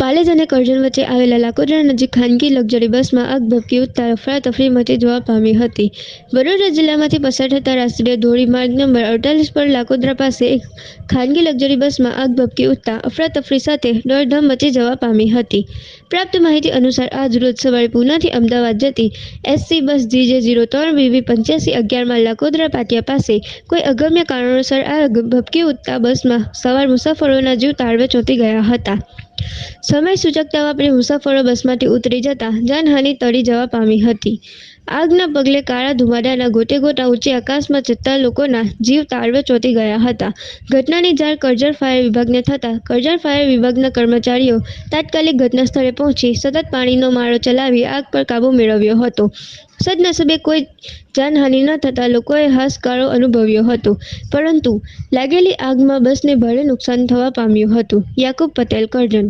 પાલેજ અને કરજણ વચ્ચે આવેલા લાકોદરા નજીક ખાનગી લક્ઝરી બસમાં આગ ભભૂકી ઉઠતા અફરાતફરી મચી જવા પામી હતી। વડોદરા જિલ્લામાંથી પસાર થતા રાષ્ટ્રીય ધોરીમાર્ગ નંબર 48 પર લાકોદરા પાસે એક ખાનગી લક્ઝરી બસમાં આગ ભભૂકી ઉઠતા અફરાતફરી સાથે દોડધામ મચી જવા પામી હતી। પ્રાપ્ત માહિતી અનુસાર આજ રોજ સવારે પૂનાથી અમદાવાદ જતી એસટી બસ GJ03BV 8511માં લાકોદરા પાટિયા પાસે કોઈ અગમ્ય કારણોસર આગ ભભૂકી ઉઠતા બસમાં સવાર મુસાફરોના જીવ તાળવે ચોંટી ગયા હતા। સમય સૂચકતા વાપરી મુસાફરો બસમાંથી ઉતરી જતા જાનહાનિ ટળી જવા પામી હતી। આગના પગલે કાળા ધુમાડાના ગોટેગોટા ઊંચી આકાશમાં જતા લોકોના જીવ તાળવે ચોંટી ગયા હતા। ઘટનાની જાણ કરજણ ફાયર વિભાગને થતાં કરજણ ફાયર વિભાગના કર્મચારીઓ તાત્કાલિક ઘટના સ્થળે પહોંચી સતત પાણીનો મારો ચલાવી આગ પર કાબૂ મેળવ્યો હતો। સદનસીબે કોઈ જાનહાનિ ન થતાં લોકોએ હાશકારો અનુભવ્યો હતો, પરંતુ લાગેલી આગમાં બસને ભારે નુકસાન થવા પામ્યું હતું। યાકુબ પટેલ, કરજણ।